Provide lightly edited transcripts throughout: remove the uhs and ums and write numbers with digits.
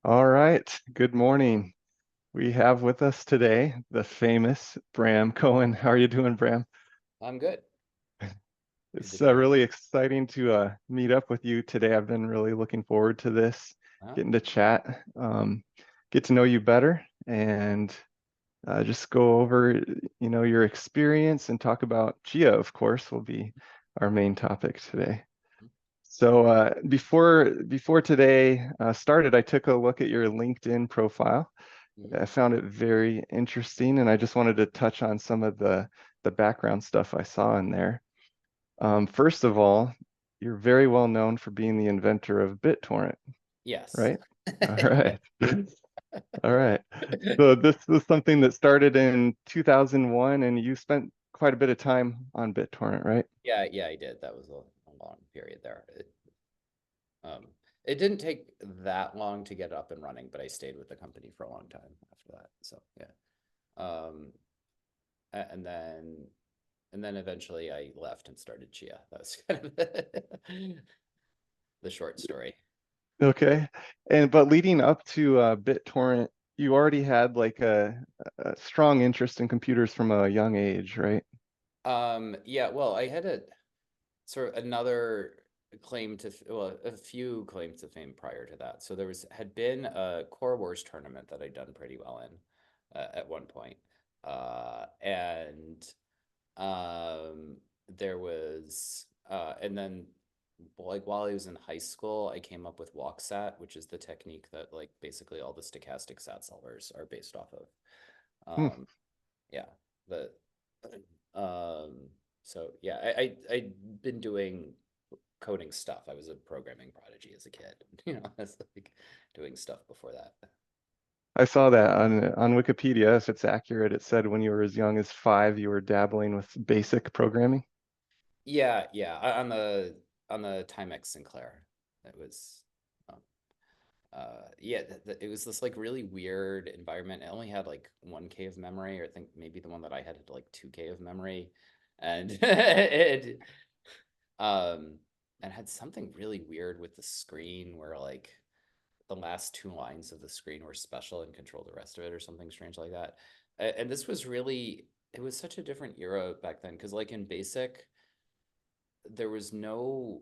All right. Good morning. We have with us today the famous Bram Cohen. How are you doing, Bram? I'm good. Good to It's be here. really exciting to meet up with you today. I've been really looking forward to this, Huh? getting to chat, get to know you better, and just go over, your experience and talk about Chia, of course, will be our main topic today. So before today started, I took a look at your LinkedIn profile. Mhm. I found it very interesting, and I just wanted to touch on some of the background stuff I saw in there. First of all, you're very well known for being the inventor of BitTorrent, Yes. right? All right. All right. So this was something that started in 2001, and you spent quite a bit of time on BitTorrent, right? Yeah, yeah, I did. That was a long period there. Um, it didn't take that long to get up and running, but I stayed with the company for a long time after that. So yeah. Um, and then eventually I left and started Chia. That was kind of the short story. Okay. And but leading up to BitTorrent, you already had like a strong interest in computers from a young age, right? Yeah, well, I had a sort of another well, a few claims to fame prior to that. So there had been a Core Wars tournament that I'd done pretty well in at one point. And there was and then like while I was in high school, I came up with walksat, which is the technique that like basically all the stochastic sat solvers are based off of. Hmm. Um, yeah, the um, so yeah, I'd been doing coding stuff. I was a programming prodigy as a kid. I was like doing stuff before that. I saw that on Wikipedia. If it's accurate, it said when you were as young as 5, you were dabbling with basic programming. Yeah, yeah. On the Timex Sinclair, it was. Um, yeah, it was this like really weird environment. It only had like 1K of memory, or I think maybe the one that I had like 2K of memory, and um, and had something really weird with the screen where like the last two lines of the screen were special and control the rest of it or something strange like that. And this was really, it was such a different era back then because like in basic there was no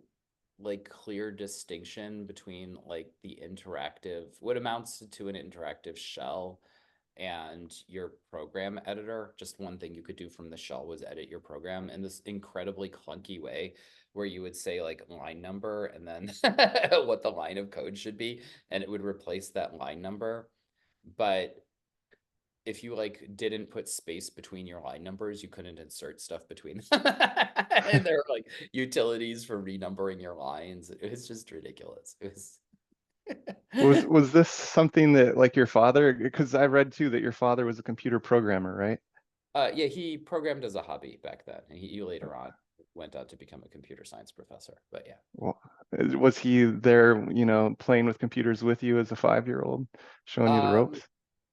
like clear distinction between like the interactive, what amounts to an interactive shell and your program editor. Just one thing you could do from the shell was edit your program in this incredibly clunky way where you would say like line number and then what the line of code should be, and it would replace that line number. But if you like didn't put space between your line numbers, you couldn't insert stuff between them. And there were like utilities for renumbering your lines. It was just ridiculous. It was Was this something that like your father, because I read too that your father was a computer programmer, right? yeah, he programmed as a hobby back then. He later on went on to become a computer science professor. But yeah. Well, was he there, playing with computers with you as a 5-year-old, showing you the Um ropes?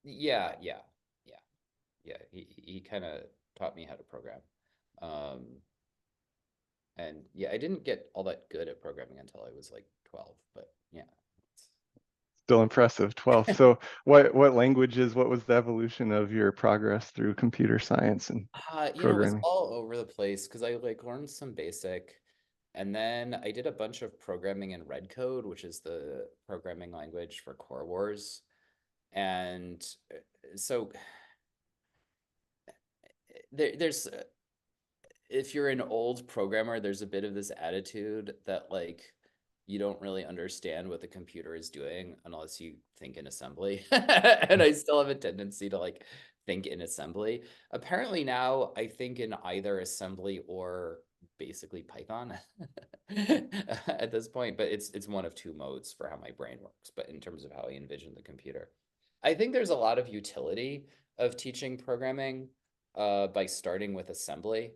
yeah, yeah, yeah, yeah. He kind of taught me how to program. Um and yeah, I didn't get all that good at programming until I was like 12, but yeah. Still impressive. 12. So what languages, what was the evolution of your progress through computer science and It was programming? all over the place because I like learned some basic, and then I did a bunch of programming in Red Code, which is the programming language for Core Wars. And so there's if you're an old programmer, there's a bit of this attitude that like you don't really understand what the computer is doing unless you think in assembly. And I still have a tendency to like think in assembly. Apparently now I think in either assembly or basically Python at this point, but it's one of two modes for how my brain works, but in terms of how I envision the computer. I think there's a lot of utility of teaching programming by starting with assembly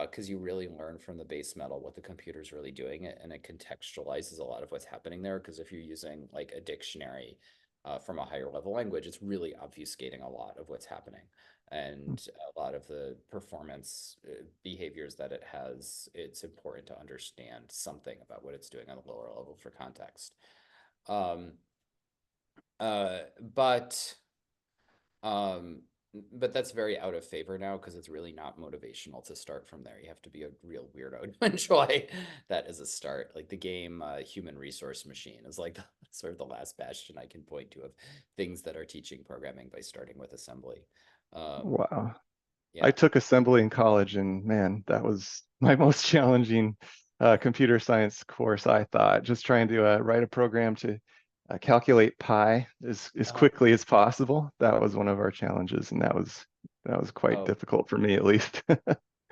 because you really learn from the base metal what the computer's really doing and it contextualizes a lot of what's happening there. Because if you're using like a dictionary from a higher level language, it's really obfuscating a lot of what's happening and a lot of the performance behaviors that it has. It's important to understand something about what it's doing on a lower level for context. Um, But um, but that's very out of favor now because it's really not motivational to start from there. You have to be a real weirdo to enjoy that as a start. Like the game Human Resource Machine is like sort of the last bastion I can point to of things that are teaching programming by starting with assembly. Um, Wow. I yeah. took assembly in college, and man, that was my most challenging computer science course, I thought. Just trying to write a program to calculate pi as Uh-huh. quickly as possible. That was one of our challenges, and that was quite Oh, difficult for me, at least.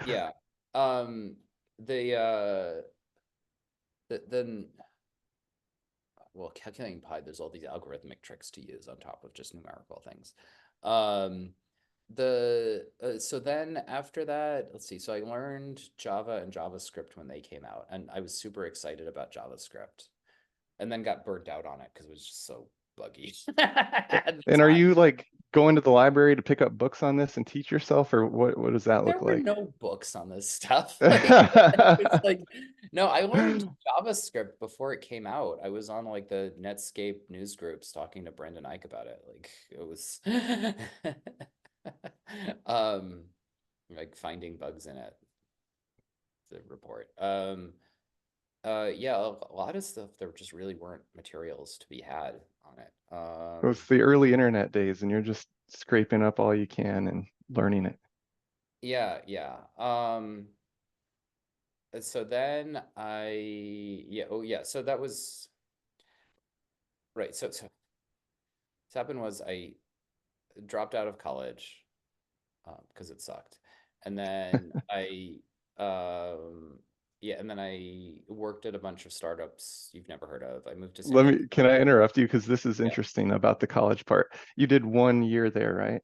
yeah. Um, the then well, calculating pi, there's all these algorithmic tricks to use on top of just numerical things. Um, so then after that, let's see. So I learned Java and JavaScript when they came out, and I was super excited about JavaScript, and then got burnt out on it because it was just so buggy at the And are time. you like going to the library to pick up books on this and teach yourself, or what does that There look were like? no books on this stuff. Like it was like no, I learned JavaScript before it came out. I was on like the Netscape news groups talking to Brendan Ike about it. Like it was um like finding bugs in it, the report. Yeah, a lot of stuff there just really weren't materials to be had on it. It was the early internet days, and you're just scraping up all you can and learning it. Yeah, yeah. So then yeah, oh yeah, so that was right. So what happened was I dropped out of college because it sucked, and then yeah, and then I worked at a bunch of startups you've never heard of. I moved to San Francisco. Can I interrupt you? Because this is Yeah, interesting about the college part. You did 1 year there, right?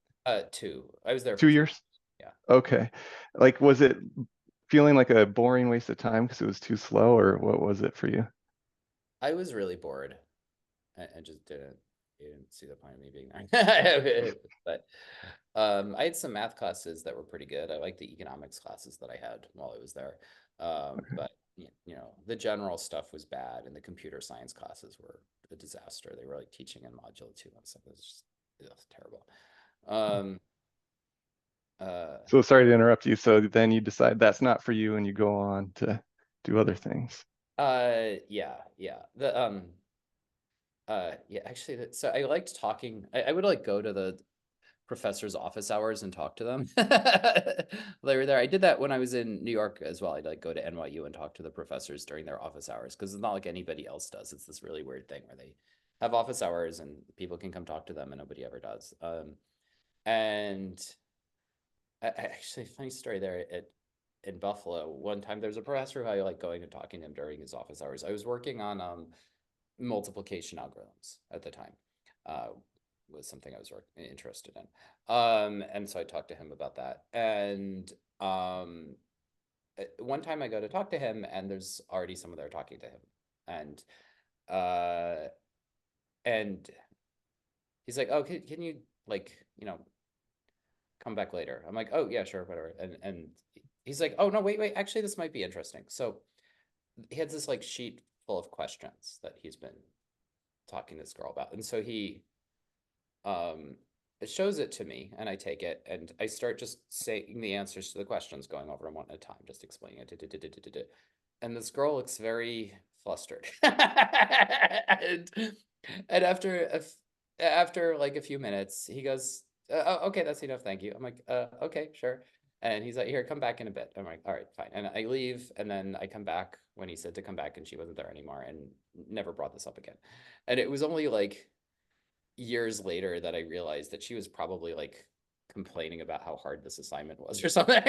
two. I was there for Two 2 years. years? Yeah, Okay. Like, was it feeling like a boring waste of time because it was too slow, or what was it for you? I was really bored. I just didn't see the point of me being there. But I had some math classes that were pretty good. I liked the economics classes that I had while I was there. But you know, the general stuff was bad, and the computer science classes were a disaster. They were like teaching in module 2 and stuff. It was just it was terrible. Um, uh, So sorry to interrupt you. So then you decide that's not for you, and you go on to do other things. yeah, yeah. Yeah, actually, so I liked talking. I would like go to the professors' office hours and talk to them. They were there. I did that when I was in New York as well. I'd like go to NYU and talk to the professors during their office hours because it's not like anybody else does. It's this really weird thing where they have office hours and people can come talk to them and nobody ever does. And actually, funny story there at in Buffalo. One time there was a professor who I like going and talking to him during his office hours. I was working on multiplication algorithms at the time. Was something I was interested in. And so I talked to him about that. And one time I go to talk to him, and there's already someone there talking to him, and uh, and he's like, "Oh, can you like come back later?" I'm like, "Oh yeah, sure, whatever." And he's like, "Oh no, wait, actually, this might be interesting." So he had this like sheet full of questions that he's been talking to this girl about, and so he um it shows it to me, and I take it and I start just saying the answers to the questions, going over them one at a time, just explaining it. And this girl looks very flustered. and, and after like a few minutes, he goes, oh, okay, that's enough, thank you. I'm like, okay, sure. And he's like, here, come back in a bit. I'm like, all right, fine. And I leave, and then I come back when he said to come back, and she wasn't there anymore, and never brought this up again. And it was only like years later that I realized that she was probably like complaining about how hard this assignment was or something.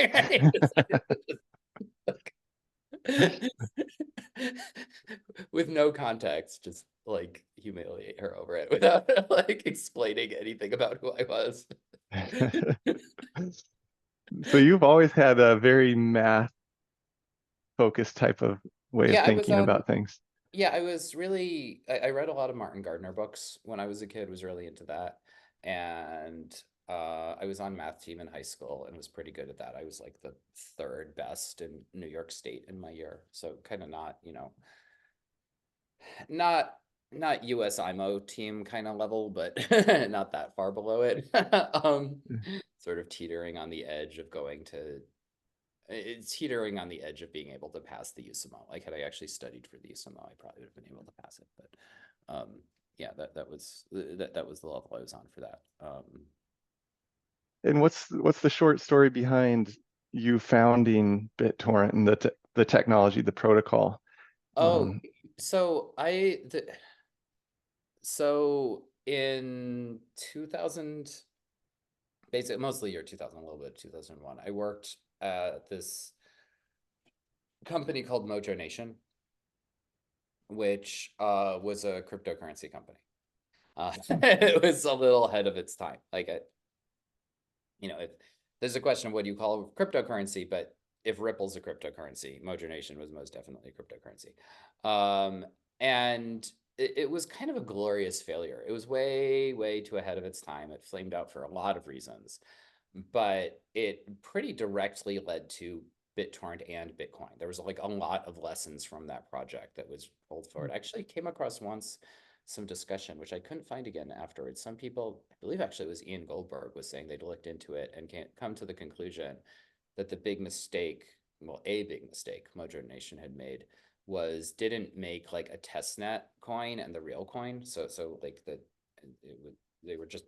With no context, just like humiliate her over it without like explaining anything about who I was. So you've always had a very math focused type of way of Yeah, I was thinking about things. yeah, I was really I read a lot of Martin Gardner books when I was a kid, was really into that. And I was on math team in high school and was pretty good at that. I was like the third best in New York State in my year. So kind of not, not not US IMO team kind of level, but not that far below it. Um, sort of teetering on the edge of going to, it's teetering on the edge of being able to pass the USMO. Like had I actually studied for the USMO, I probably would have been able to pass it. But yeah, that was that was the level I was on for that. And what's the short story behind you founding BitTorrent and the technology, the protocol? Oh, Um, so so in 2000, basically mostly year 2000, a little bit 2001, I worked at this company called Mojo Nation, which was a cryptocurrency company. It was a little ahead of its time. Like, if there's a question of what do you call cryptocurrency, but if Ripple's a cryptocurrency, Mojo Nation was most definitely a cryptocurrency. And it was kind of a glorious failure. It was way, way too ahead of its time. It flamed out for a lot of reasons, but it pretty directly led to BitTorrent and Bitcoin. There was like a lot of lessons from that project that was pulled forward. I actually came across once some discussion, which I couldn't find again afterwards. Some people, I believe actually it was Ian Goldberg, was saying they'd looked into it and can't come to the conclusion that the big mistake, well, a big mistake Mojo Nation had made was didn't make like a testnet coin and the real coin. So like they were just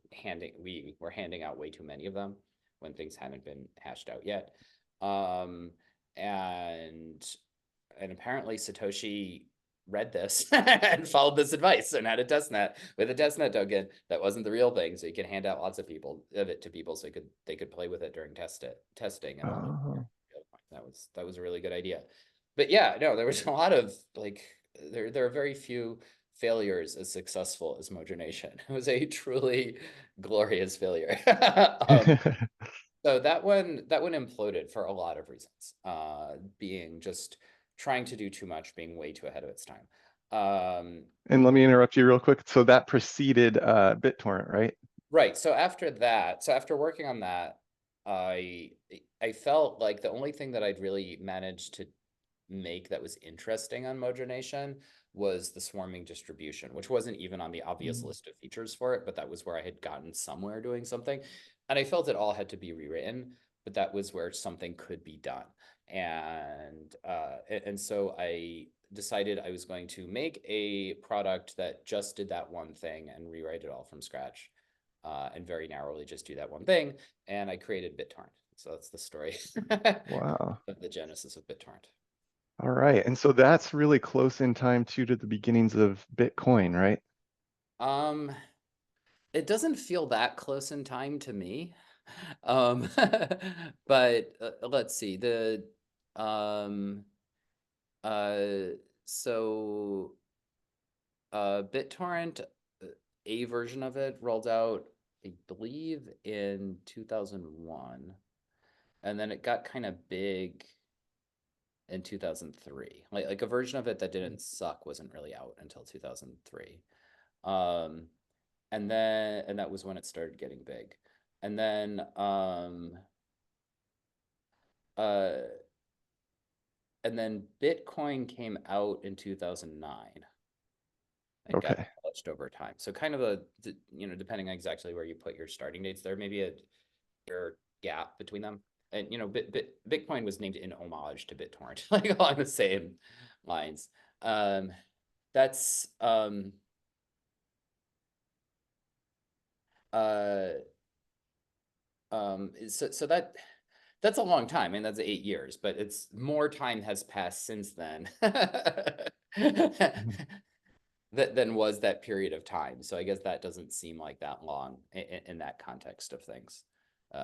we were handing out way too many of them when things hadn't been hashed out yet. Um, and and apparently Satoshi read this and followed this advice and had a testnet with a testnet token that wasn't the real thing, so you could hand out lots of it to people so they could play with it during testing, and then uh, that was a really good idea. But yeah, no, there was a lot of like there are very few failures as successful as Mojo Nation. It was a truly glorious failure. So that one imploded for a lot of reasons. Being just trying to do too much, being way too ahead of its time. and let me interrupt you real quick. So that preceded BitTorrent, right? Right. So after that, so after working on that, I I felt like the only thing that I'd really managed to make that was interesting on Mojo Nation was the swarming distribution, which wasn't even on the obvious Mm. list of features for it, but that was where I had gotten somewhere doing something. And I felt it all had to be rewritten, but that was where something could be done. And so I decided I was going to make a product that just did that one thing and rewrite it all from scratch, and very narrowly just do that one thing. And I created BitTorrent. So that's the story Wow. of the genesis of BitTorrent. All right. And so that's really close in time too to the beginnings of Bitcoin, right? Um, it doesn't feel that close in time to me. Um, but let's see. Um, uh, so BitTorrent, a version of it rolled out, I believe, in 2001, and then it got kind of big in 2003. Like a version of it that didn't suck wasn't really out until 2003. Um, and that was when it started getting big. And then uh and then Bitcoin came out in 2009 and got Okay. polished over time. So kind of depending on exactly where you put your starting dates, there may be a year gap between them. And Bitcoin was named in homage to BitTorrent, like along the same lines. Um, that's uh so that's a long time. I mean, that's 8 years, but it's more time has passed since then Mhm. than was that period of time. So I guess that doesn't seem like that long in that context of things.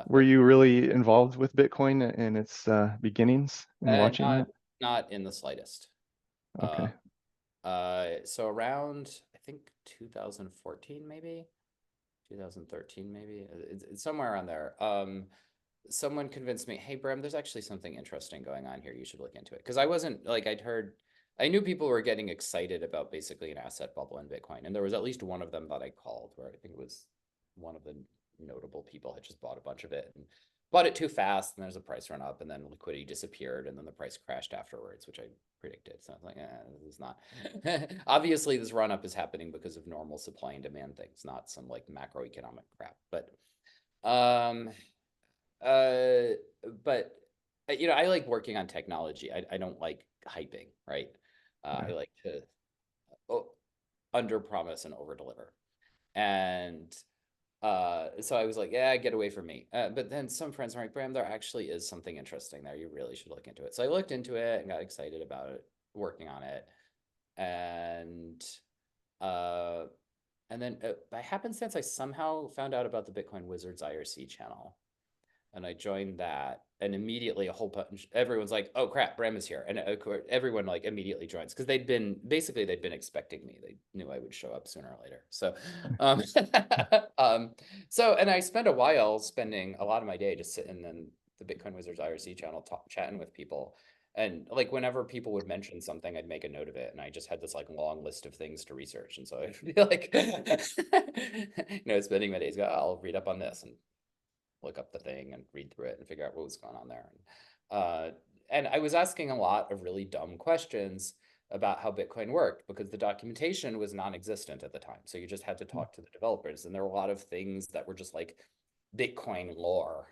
Were But you really involved with Bitcoin in its beginnings and watching not that? not in the slightest. Uh, Okay. so around I think 2014 maybe 2013 maybe it's somewhere around there. Someone convinced me, hey, Bram, there's actually something interesting going on here. You should look into it. Because I wasn't like, I knew people were getting excited about basically an asset bubble in Bitcoin. And there was at least one of them that I called where I think it was one of the notable people had just bought a bunch of it and bought it too fast. And there's a price run up and then liquidity disappeared and then the price crashed afterwards, which I predicted. So I was like, this is not. Obviously, this run up is happening because of normal supply and demand things, not some like macroeconomic crap. But, um, uh, but you know, I like working on technology. I don't like hyping, right? I Right. like to under promise and over deliver. And so I was like, yeah, get away from me. But then some friends were like, Bram, there actually is something interesting there. You really should look into it. So I looked into it and got excited about it, working on it. And uh, and then by happenstance, I somehow found out about the Bitcoin Wizards IRC channel. And I joined that, and immediately a whole bunch, everyone's like, "Oh crap, Bram is here!" And of course, everyone like immediately joins because they'd been expecting me. They knew I would show up sooner or later. So, um, and I spent a while spending a lot of my day just sitting in the Bitcoin Wizards IRC channel, chatting with people. And like whenever people would mention something, I'd make a note of it, and I just had this like long list of things to research. And so I'd be like, spending my days go, I'll read up on this and look up the thing and read through it and figure out what was going on there. And I was asking a lot of really dumb questions about how Bitcoin worked because the documentation was non-existent at the time. So you just had to talk to the developers. And there were a lot of things that were just like Bitcoin lore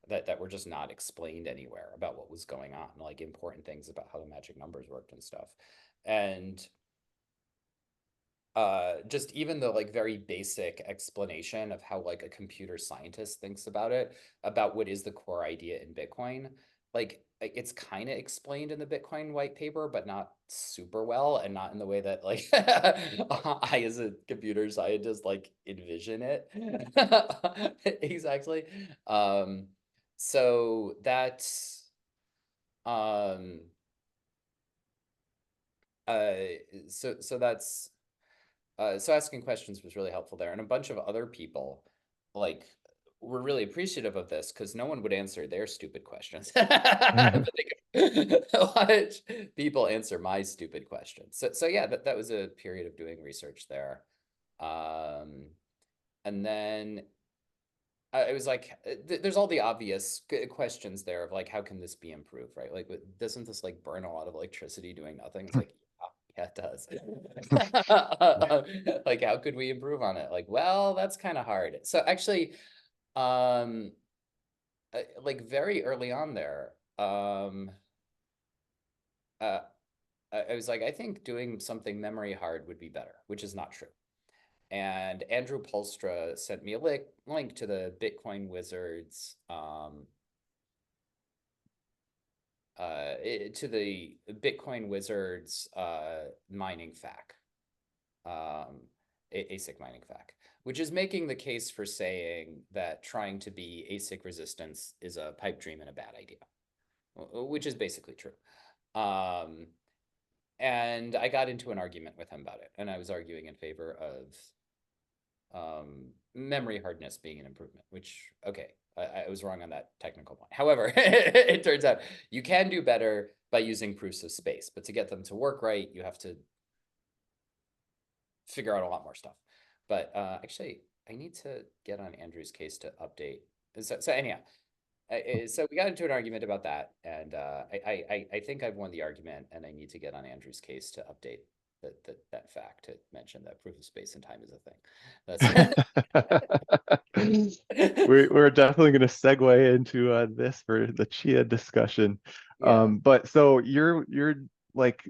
that were just not explained anywhere about what was going on, like important things about how the magic numbers worked and stuff. And just even the like very basic explanation of how like a computer scientist thinks about it, about what is the core idea in Bitcoin, like it's kind of explained in the Bitcoin white paper, but not super well, and not in the way that like I as a computer scientist like envision it exactly. So that's um uh so that's so asking questions was really helpful there. And a bunch of other people like were really appreciative of this because no one would answer their stupid questions. But they could watch people answer my stupid questions. So yeah, that was a period of doing research there. Um, and then it was like there's all the obvious questions there of like how can this be improved, right? Like doesn't this like burn a lot of electricity doing nothing? It's like yeah, it does. Like how could we improve on it? Like well, that's kind of hard. So actually um like very early on there uh I was like I think doing something memory hard would be better, which is not true. And Andrew Polstra sent me a link to the Bitcoin Wizards to the Bitcoin Wizards mining FAQ, ASIC mining FAQ, which is making the case for saying that trying to be ASIC resistance is a pipe dream and a bad idea, which is basically true. And I got into an argument with him about it, and I was arguing in favor of memory hardness being an improvement, which, okay, I was wrong on that technical point. However, it turns out you can do better by using proofs of space, but to get them to work right, you have to figure out a lot more stuff. But actually, I need to get on Andrew's case to update. So anyhow, so we got into an argument about that, and I think I've won the argument, and I need to get on Andrew's case to update that fact to mention that proof of space and time is a thing. That's We're definitely going to segue into this for the Chia discussion. yeah. But so you're like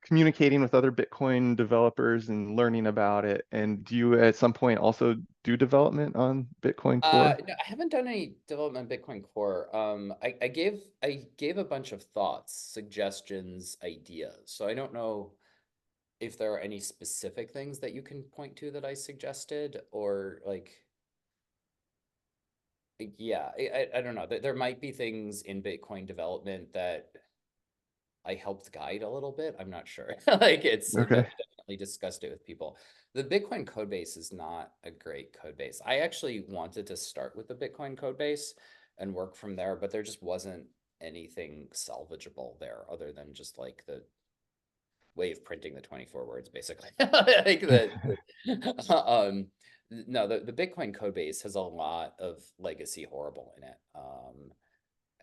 communicating with other Bitcoin developers and learning about it. And do you at some point also do development on Bitcoin Core? No, I haven't done any development on Bitcoin Core. I gave a bunch of thoughts, suggestions, ideas. So I don't know if there are any specific things that you can point to that I suggested, or like yeah, I don't know. There might be things in Bitcoin development that I helped guide a little bit. I'm not sure. Like but Okay. I definitely discussed it with people. The Bitcoin code base is not a great code base. I actually wanted to start with the Bitcoin code base and work from there, but there just wasn't anything salvageable there other than just like the way of printing the 24 words, basically. Like um no, the Bitcoin code base has a lot of legacy horrible in it.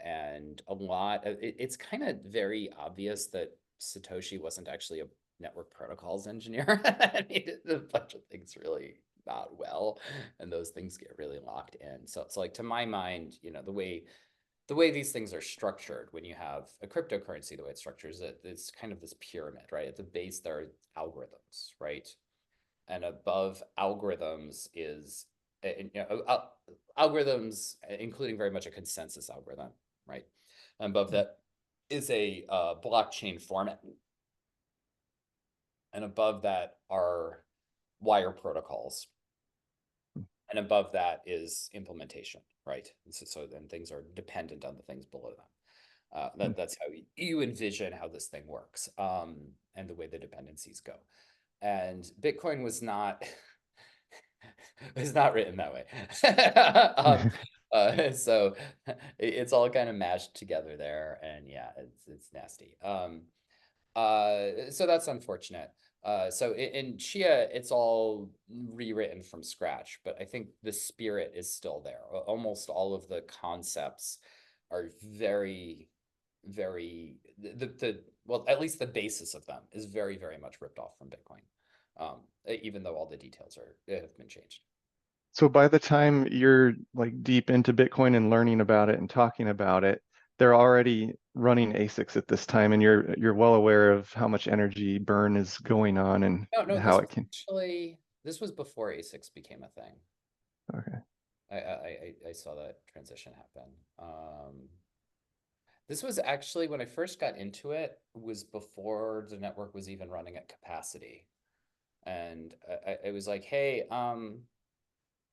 And a lot of it's kind of very obvious that Satoshi wasn't actually a network protocols engineer. And he did a bunch of things really not well, and those things get really locked in. So it's like, to my mind, the way these things are structured, when you have a cryptocurrency, the way it's structured is that it's kind of this pyramid, right? At the base, there are algorithms, right? And above algorithms is, algorithms, including very much a consensus algorithm, right? And above that is a blockchain format. And above that are wire protocols. And above that is implementation, right? So then things are dependent on the things below them. That's how you envision how this thing works, and the way the dependencies go. And Bitcoin was not it's not written that way. So it's all kind of mashed together there, and yeah, it's nasty. So that's unfortunate. So in Chia, it's all rewritten from scratch, but I think the spirit is still there. Almost all of the concepts are very, very the well, at least the basis of them is very, very much ripped off from Bitcoin. Even though all the details have been changed. So by the time you're like deep into Bitcoin and learning about it and talking about it, they're already running ASICs at this time, and you're well aware of how much energy burn is going on and No, how this it was can. actually this was before ASICs became a thing. Okay. I saw that transition happen. This was actually, when I first got into it, was before the network was even running at capacity. And I was like, hey,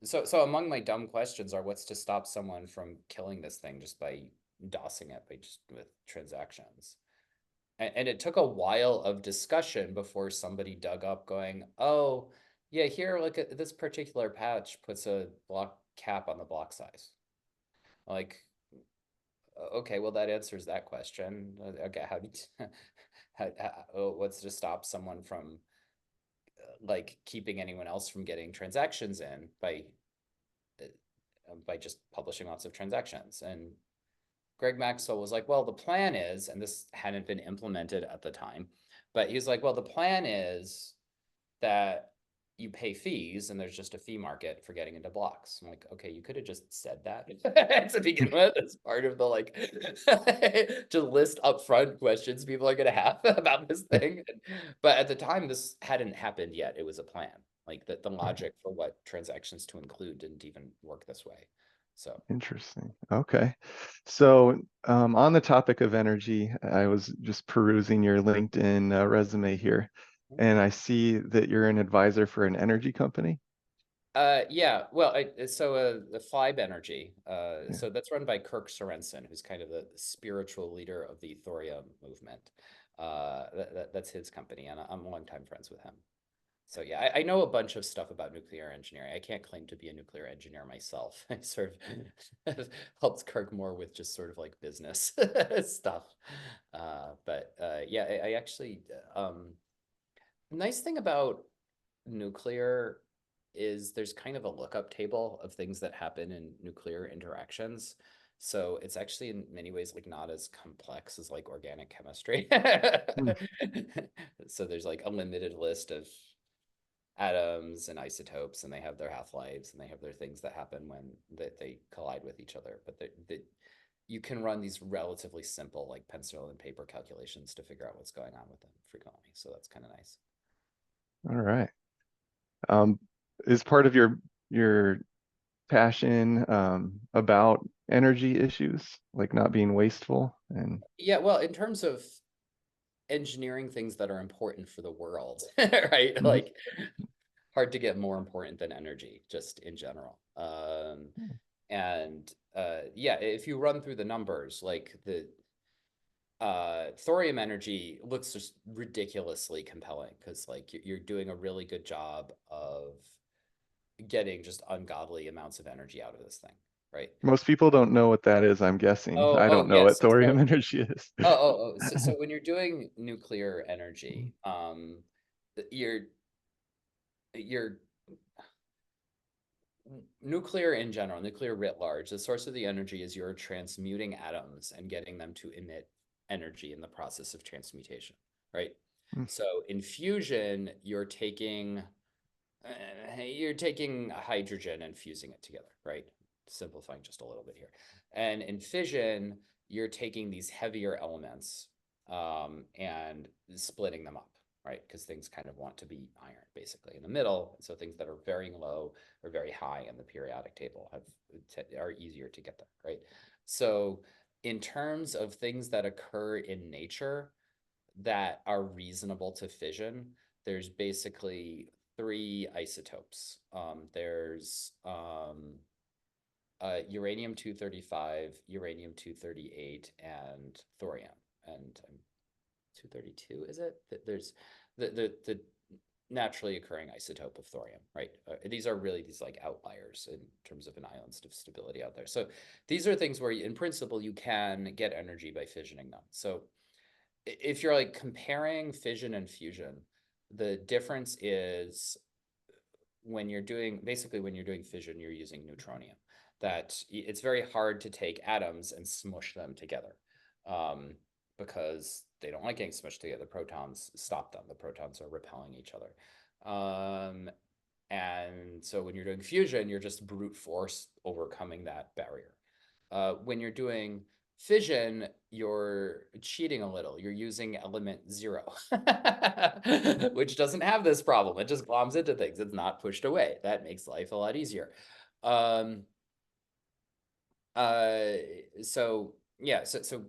so among my dumb questions are, what's to stop someone from killing this thing just by DOSing it, by just with transactions? And it took a while of discussion before somebody dug up going, oh, yeah, here, look at this particular patch puts a block cap on the block size. Like, okay, well, that answers that question. Okay, how do you, what's to stop someone from like keeping anyone else from getting transactions in by just publishing lots of transactions? And Greg Maxwell was like, well, the plan is, and this hadn't been implemented at the time, but he's like, well, the plan is that you pay fees and there's just a fee market for getting into blocks. I'm like, okay, you could have just said that to begin with as part of the like to list upfront questions people are gonna have about this thing. But at the time, this hadn't happened yet. It was a plan. Like the logic for what transactions to include didn't even work this way. So Interesting. Okay. So, on the topic of energy, I was just perusing your LinkedIn resume here, and I see that you're an advisor for an energy company. yeah, well, the Flibe Energy, Yeah. so that's run by Kirk Sorensen, who's kind of the spiritual leader of the Thorium movement. That's his company, and I'm longtime friends with him. So yeah, I know a bunch of stuff about nuclear engineering. I can't claim to be a nuclear engineer myself. I sort of helped Kirk more with just sort of like business stuff. But yeah, I actually, nice thing about nuclear is there's kind of a lookup table of things that happen in nuclear interactions. So it's actually in many ways like not as complex as like organic chemistry. Hmm, So there's like a limited list of atoms and isotopes, and they have their half-lives, and they have their things that happen when they collide with each other. But you can run these relatively simple like pencil and paper calculations to figure out what's going on with them frequently. So that's kind of nice. all right. Um, is part of your passion about energy issues, like not being wasteful and Yeah, well, in terms of engineering things that are important for the world, right? Mhm. Like hard to get more important than energy, just in general. And yeah, if you run through the numbers, like the thorium energy looks just ridiculously compelling because like you're doing a really good job of getting just ungodly amounts of energy out of this thing, right? Most people don't know what that is, I'm guessing. I Oh don't know what yes. thorium energy is. So when you're doing nuclear energy, you're you're nuclear in general, nuclear writ large, the source of the energy is you're transmuting atoms and getting them to emit energy in the process of transmutation. right? Mm. So in fusion, you're taking hydrogen and fusing it together, right? Simplifying just a little bit here. And in fission, you're taking these heavier elements and splitting them up, right? Because things kind of want to be iron basically in the middle. So things that are very low or very high in the periodic table are easier to get there, right? So in terms of things that occur in nature that are reasonable to fission, there's basically three isotopes. There's uranium-235, uranium-238, and thorium. And 232, is it? There's the naturally occurring isotope of thorium, right? These are really these like outliers in terms of an island's stability out there. So these are things where in principle you can get energy by fissioning them. So if you're like comparing fission and fusion, the difference is when you're doing fission, you're using neutronium. That it's very hard to take atoms and smush them together because they don't like getting smushed together. Protons stop them. The protons are repelling each other. And so when you're doing fusion, you're just brute force overcoming that barrier. When you're doing fission, you're cheating a little. You're using element 0, which doesn't have this problem. It just gloms into things. It's not pushed away. That makes life a lot easier. Um, so yeah, so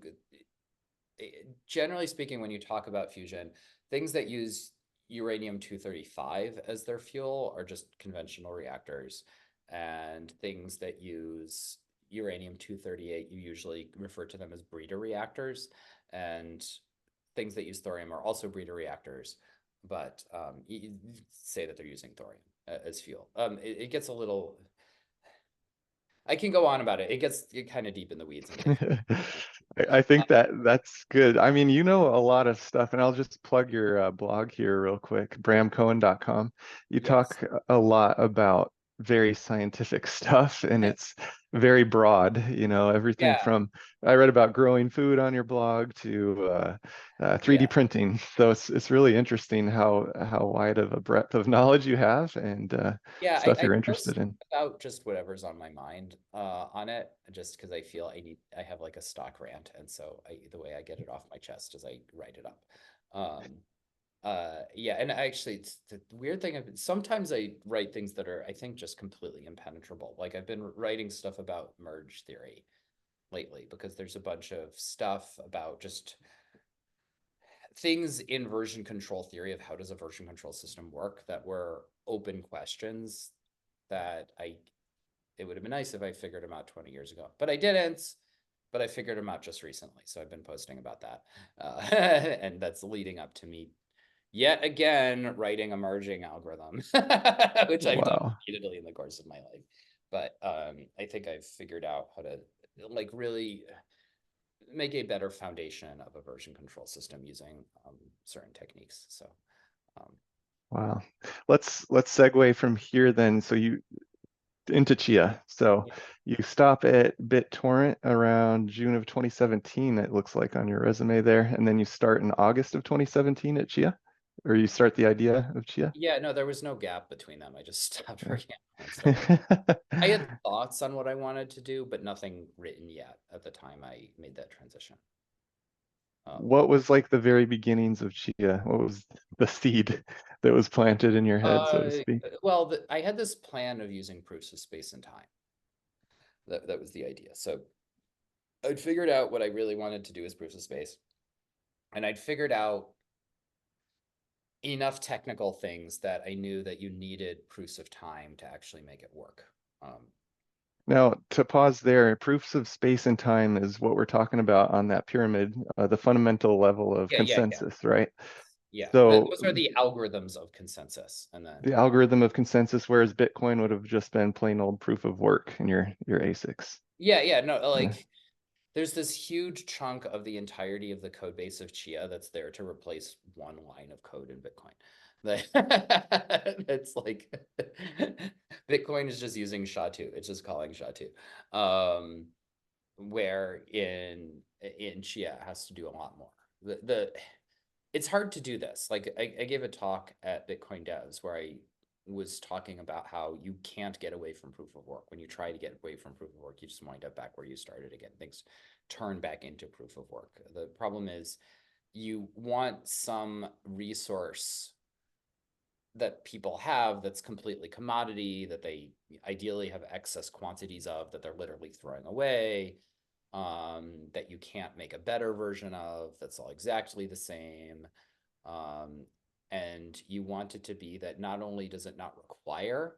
generally speaking, when you talk about fusion, things that use uranium-235 as their fuel are just conventional reactors, and things that use uranium-238, you usually refer to them as breeder reactors, and things that use thorium are also breeder reactors, but you say that they're using thorium as fuel. It gets a little. I can go on about it. It gets kind of deep in the weeds and confusing. I think that that's good. I mean, you know a lot of stuff, and I'll just plug your blog here real quick, bramcohen.com. You Yes. talk a lot about very scientific stuff, and it's very broad, you know, everything Yeah. from I read about growing food on your blog to 3D Yeah. printing. So it's really interesting how wide of a breadth of knowledge you have and Yeah, stuff I you're interested post in. about just whatever's on my mind on it, just because I feel I have like a stock rant, and so the way I get it off my chest is I write it up. Um, yeah, and actually, it's the weird thing. Sometimes I write things that are I think just completely impenetrable. Like I've been writing stuff about merge theory lately because there's a bunch of stuff about just things in version control theory of how does a version control system work that were open questions that it would have been nice if I figured them out 20 years ago, but I didn't. But I figured them out just recently, so I've been posting about that, and that's leading up to me yet again writing a merging algorithm, which I've done Wow. repeatedly in the course of my life. But I think I've figured out how to like really make a better foundation of a version control system using certain techniques. So um, Wow. Let's segue from here then. So you into Chia. So yeah. you stop at BitTorrent around June of 2017, it looks like on your resume there, and then you start in August of 2017 at Chia, or you start the idea of Chia. Yeah, no, there was no gap between them. I just stopped Yeah. working on it and started. I had thoughts on what I wanted to do, but nothing written yet at the time I made that transition. Um, What was like the very beginnings of Chia? What was the seed that was planted in your head, so to uh, speak? well, I had this plan of using proofs of space and time. That was the idea. So I'd figured out what I really wanted to do as proofs of space, and I'd figured out enough technical things that I knew that you needed proofs of time to actually make it work. Um, Now, to pause there, proofs of space and time is what we're talking about on that pyramid, the fundamental level of yeah. consensus, right? Yeah, So those are the algorithms of consensus, and the then algorithm of consensus, whereas Bitcoin would have just been plain old proof of work in your ASICs. yeah, no, Yeah. like there's this huge chunk of the entirety of the code base of Chia that's there to replace one line of code in Bitcoin. It's like Bitcoin is just using SHA-2. It's just calling SHA-2. Where in Chia it has to do a lot more. The it's hard to do this. Like I gave a talk at Bitcoin Devs where I was talking about how you can't get away from proof of work. When you try to get away from proof of work, you just wind up back where you started again. Things turn back into proof of work. The problem is you want some resource that people have that's completely commodity, that they ideally have excess quantities of, that they're literally throwing away, that you can't make a better version of, that's all exactly the same. And you want it to be that not only does it not require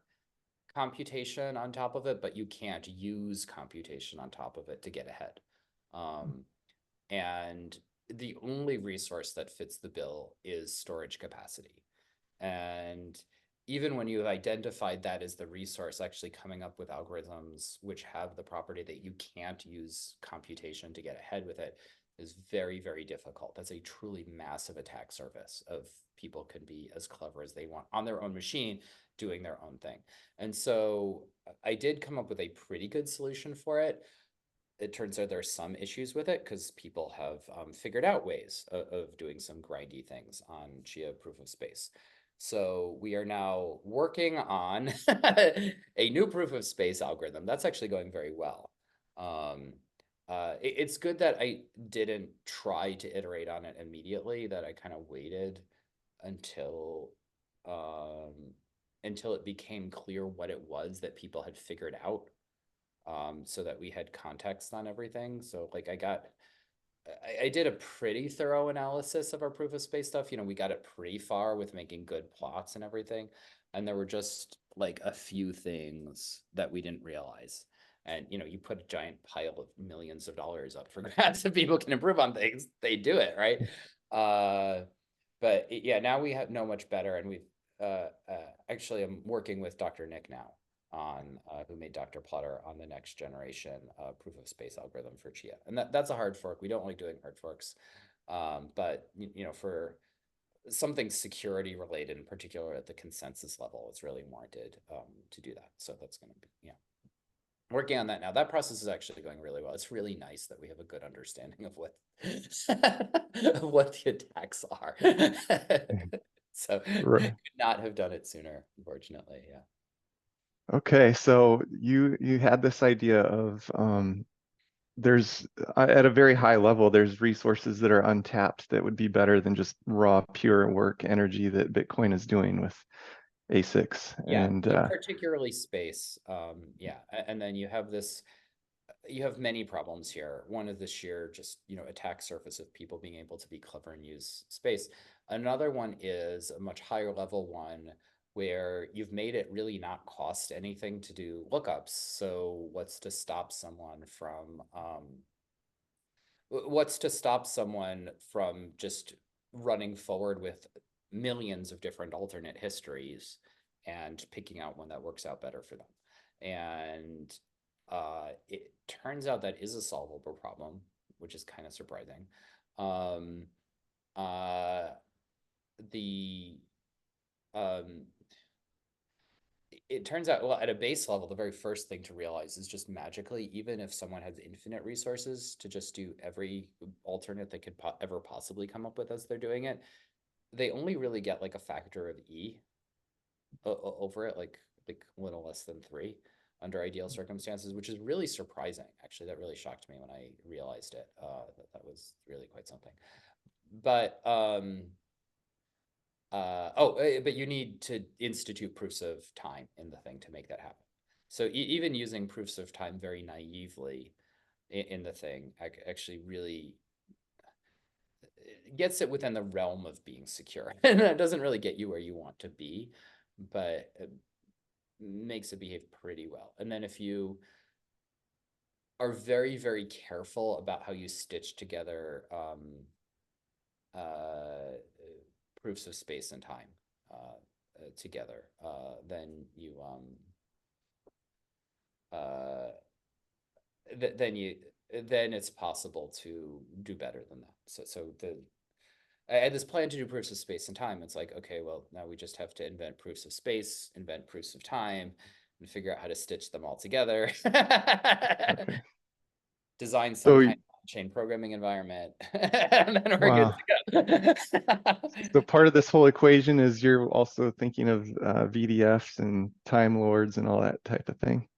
computation on top of it, but you can't use computation on top of it to get ahead. And the only resource that fits the bill is storage capacity. And even when you've identified that as the resource, actually coming up with algorithms which have the property that you can't use computation to get ahead with it is very, very difficult. That's a truly massive attack surface of people can be as clever as they want on their own machine doing their own thing. And so I did come up with a pretty good solution for it. It turns out there's some issues with it because people have figured out ways of doing some grindy things on Chia proof of space. So we are now working on a new proof of space algorithm. That's actually going very well. It's good that I didn't try to iterate on it immediately, that I kind of waited until it became clear what it was that people had figured out, so that we had context on everything. So like I did a pretty thorough analysis of our proof of space stuff. You know, we got it pretty far with making good plots and everything. And there were just like a few things that we didn't realize. And, you know, you put a giant pile of millions of dollars up for grabs and people can improve on things, they do it, right? But yeah, now we know much better. And we've actually, I'm working with Dr. Nick now on who made Dr. Plotter on the next generation proof of space algorithm for Chia. And that's a hard fork. We don't like doing hard forks. But you know, for something security related, in particular at the consensus level, it's really warranted to do that. So that's going to be, yeah, working on that now. That process is actually going really well. It's really nice that we have a good understanding of what of what the attacks are. So Right. could not have done it sooner, unfortunately. Yeah. Okay, so you had this idea of there's at a very high level, there's resources that are untapped that would be better than just raw, pure work energy that Bitcoin is doing with ASICs. Yeah, And particularly space. Yeah, and then you have this, you have many problems here. One is the sheer just, you know, attack surface of people being able to be clever and use space. Another one is a much higher level one where you've made it really not cost anything to do lookups. So what's to stop someone from just running forward with millions of different alternate histories and picking out one that works out better for them? And it turns out that is a solvable problem, which is kind of surprising. Um, uh, the it turns out, well, at a base level, the very first thing to realize is just magically, even if someone has infinite resources to just do every alternate they could ever possibly come up with as they're doing it, they only really get like a factor of E over it, like a little less than 3 under ideal circumstances, which is really surprising. Actually, that really shocked me when I realized it. That was really quite something. But but you need to institute proofs of time in the thing to make that happen. So even using proofs of time very naively in the thing actually really gets it within the realm of being secure. And it doesn't really get you where you want to be, but it makes it behave pretty well. And then if you are very, very careful about how you stitch together proofs of space and time together, then you then it's possible to do better than that. So I had this plan to do proofs of space and time. It's like, okay, well, now we just have to invent proofs of space, invent proofs of time, and figure out how to stitch them all together. okay. Design some So kind chain programming environment, and then we're good Wow. to go. So part of this whole equation is you're also thinking of VDFs and Time Lords and all that type of thing.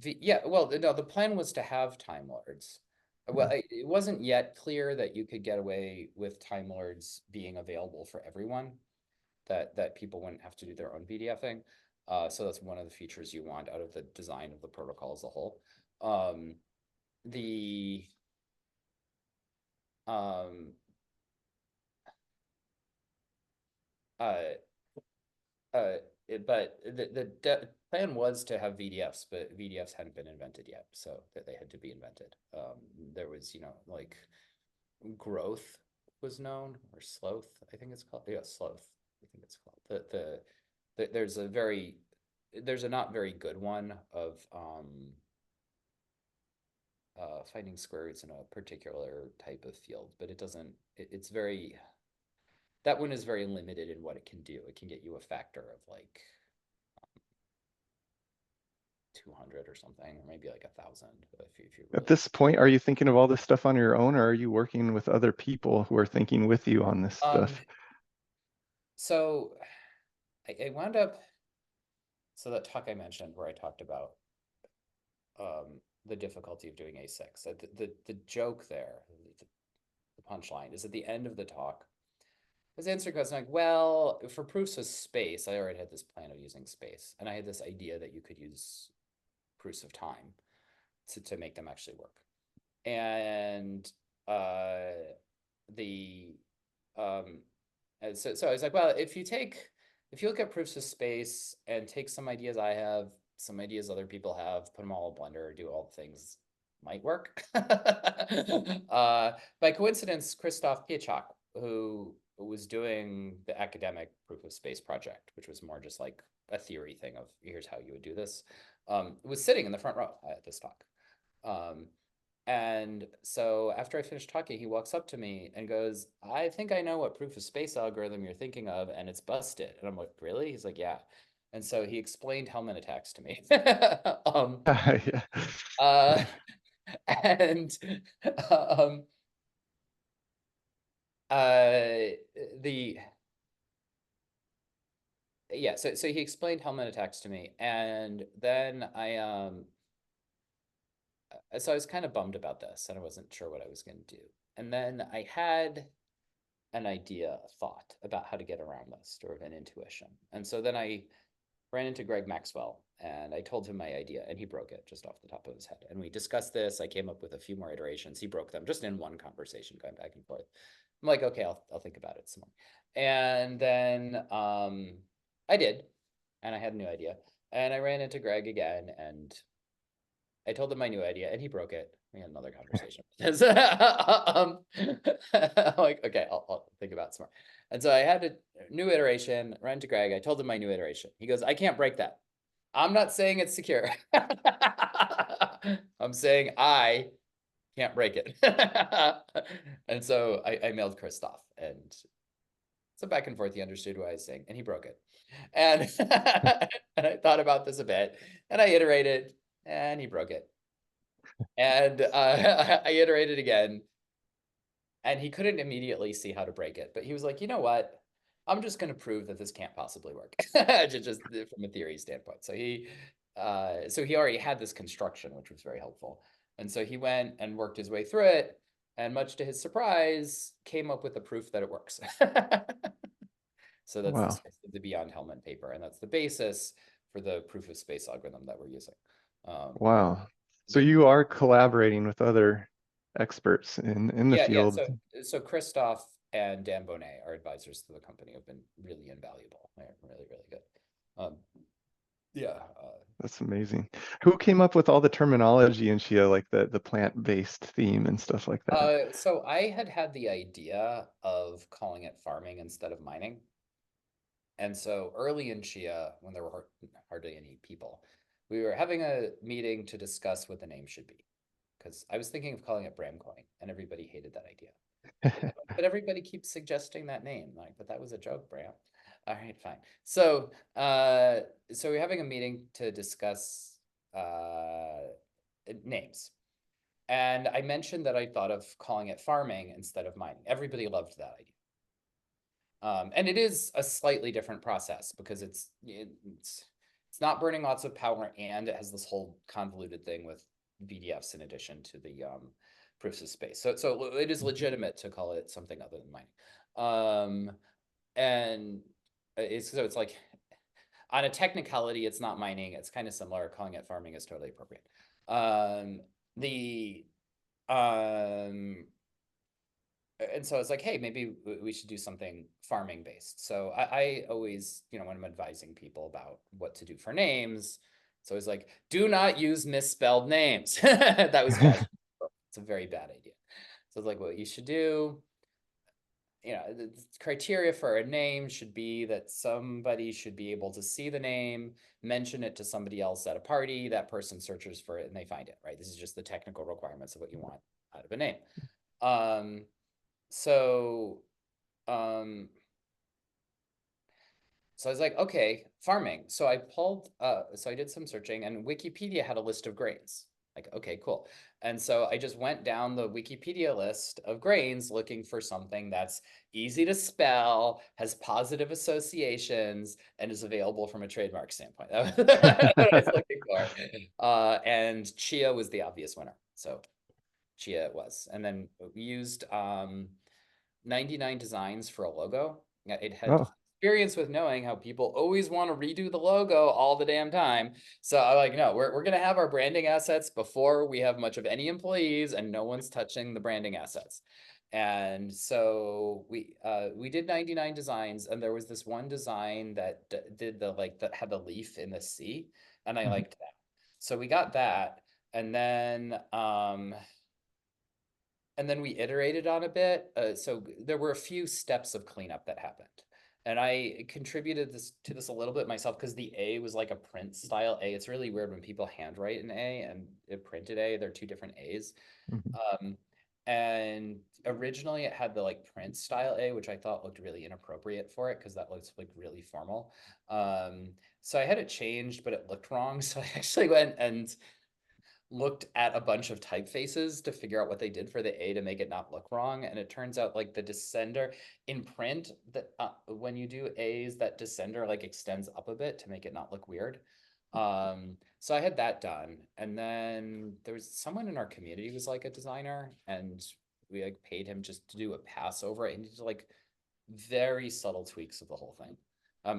Yeah, well, no, the plan was to have Time Lords. Well, Yeah. it wasn't yet clear that you could get away with Time Lords being available for everyone, that people wouldn't have to do their own VDFing. So that's one of the features you want out of the design of the protocol as a whole. The um, uh, but the plan was to have VDFs, but VDFs hadn't been invented yet, so that they had to be invented. There was, like growth was known, or sloth, I think it's called. Yeah, sloth, I think it's called. There's a not very good one of finding square roots in a particular type of field, but it's very, that one is very limited in what it can do. It can get you a factor of like 200 or something, or maybe like 1,000 if you At really. this point, are you thinking of all this stuff on your own, or are you working with other people who are thinking with you on this Um, stuff? so I wound up, so that talk I mentioned where I talked about the difficulty of doing A6. The joke there, the punchline is at the end of the talk. I was answering question like, well, for proofs of space, I already had this plan of using space, and I had this idea that you could use proofs of time to make them actually work. And the and so I was like, well, if you look at proofs of space and take some ideas I have, some ideas other people have, put them all in Blender, do all the things, might work. By coincidence, Christoph Piechok, who was doing the academic proof of space project, which was more just like a theory thing of here's how you would do this, was sitting in the front row at this talk. And so after I finished talking, he walks up to me and goes, I think I know what proof of space algorithm you're thinking of, and it's busted. And I'm like, really? He's like, yeah. And so he explained Hellman attacks to me. Yeah. uh, and um, the yeah, so he explained Hellman attacks to me, and then so I was kind of bummed about this, and I wasn't sure what I was going to do. And then I had an idea, a thought about how to get around this, sort of an intuition. And so then I ran into Greg Maxwell and I told him my idea, and he broke it just off the top of his head. And we discussed this. I came up with a few more iterations. He broke them just in one conversation, going back and forth. I'm like, okay, I'll think about it some more. And then I did, and I had a new idea. And I ran into Greg again, and I told him my new idea, and he broke it. We had another conversation. Like, okay, I'll think about it some more. And so I had a new iteration, ran to Greg. I told him my new iteration. He goes, I can't break that. I'm not saying it's secure. I'm saying I can't break it. And so I mailed Christoph, and so back and forth, he understood what I was saying, and he broke it. And, and I thought about this a bit, and I iterated, and he broke it. And I iterated again, and he couldn't immediately see how to break it. But he was like, you know what? I'm just going to prove that this can't possibly work, just from a theory standpoint. So he already had this construction, which was very helpful. And so he went and worked his way through it, and much to his surprise, came up with a proof that it works. So that's the Wow. source of the Beyond Hellman paper, and that's the basis for the proof of space algorithm that we're using. Wow. So The you are collaborating with other experts in the Yeah. field. So Christoph and Dan Bonet, our advisors to the company, have been really invaluable. They're really, really good. Um, yeah. That's amazing. Who came up with all the terminology in Chia, like the plant-based theme and stuff like that? So I had the idea of calling it farming instead of mining. And so early in Chia, when there were hardly any people, we were having a meeting to discuss what the name should be. Because I was thinking of calling it Bram Cohen, and everybody hated that idea. But everybody keeps suggesting that name. Like, but that was a joke, Bram. All right, fine. So we're having a meeting to discuss names. And I mentioned that I thought of calling it farming instead of mining. Everybody loved that idea. And it is a slightly different process because it's not burning lots of power, and it has this whole convoluted thing with VDFs in addition to the proofs of space. So it is legitimate to call it something other than mining. And it's like on a technicality, it's not mining. It's kind of similar. Calling it farming is totally appropriate. The and so it's like, hey, maybe we should do something farming based. So I always, when I'm advising people about what to do for names, it's always like, do not use misspelled names. That was cautioned. It's a very bad idea. So it's like, what you should do, the criteria for a name should be that somebody should be able to see the name, mention it to somebody else at a party, that person searches for it and they find it, right? This is just the technical requirements of what you want out of a name. So um so I was like, okay, farming. So I did some searching, and Wikipedia had a list of grains. Like, okay, cool. And so I just went down the Wikipedia list of grains looking for something that's easy to spell, has positive associations, and is available from a trademark standpoint. That's what I was looking for. And Chia was the obvious winner. So Chia it was. And then we used 99 Designs for a logo. It had Oh, experience with knowing how people always want to redo the logo all the damn time. So I'm like, no, we're going to have our branding assets before we have much of any employees, and no one's touching the branding assets. And so we did 99 designs, and there was this one design that did that had the leaf in the sea, and I liked that. So we got that, and then we iterated on a bit. So there were a few steps of cleanup that happened. And I contributed to this a little bit myself because the A was like a print style A. It's really weird when people handwrite an A and a printed A. They're two different A's. mhm. And originally it had the like print style A, which I thought looked really inappropriate for it because that looks like really formal. So I had it changed, but it looked wrong. So I actually went and looked at a bunch of typefaces to figure out what they did for the A to make it not look wrong. And it turns out like the descender in print, that when you do A's, that descender like extends up a bit to make it not look weird. So I had that done. And then there was someone in our community who was like a designer, and we like paid him just to do a pass over it, and he did like very subtle tweaks of the whole thing.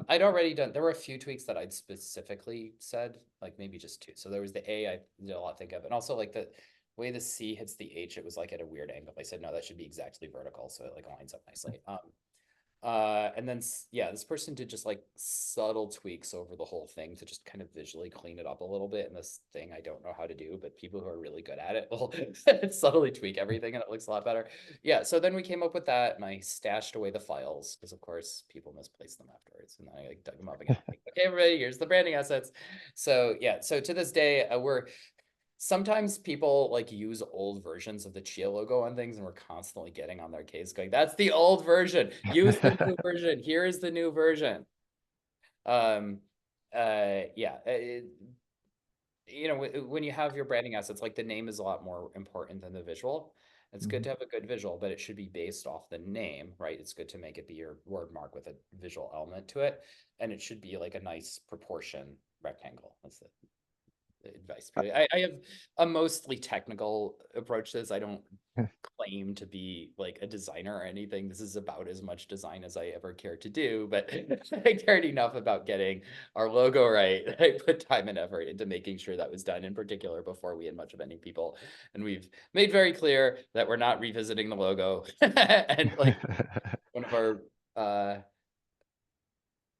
I'd already done, there were a few tweaks that I'd specifically said, like maybe just two. So there was the A I did a lot think of, and also like the way the C hits the H, it was like at a weird angle. I said, no, that should be exactly vertical. So it like lines up nicely. And then, yeah, this person did just like subtle tweaks over the whole thing to just kind of visually clean it up a little bit. And this thing I don't know how to do, but people who are really good at it will subtly tweak everything and it looks a lot better. Yeah, so then we came up with that, and I stashed away the files because, of course, people misplaced them afterwards. And then I like dug them up again. Like, okay, everybody, here's the branding assets. So yeah, so to this day, sometimes people like use old versions of the Chia logo on things, and we're constantly getting on their case going, that's the old version. Use the new version. Here is the new version. Yeah. When you have your branding assets, like the name is a lot more important than the visual. It's good to have a good visual, but it should be based off the name, right? It's good to make it be your word mark with a visual element to it. And it should be like a nice proportion rectangle. That's the advice. I have a mostly technical approach to this. I don't claim to be like a designer or anything. This is about as much design as I ever care to do, but I cared enough about getting our logo right. I put time and effort into making sure that was done, in particular before we had much of any people. And we've made very clear that we're not revisiting the logo. And like one of our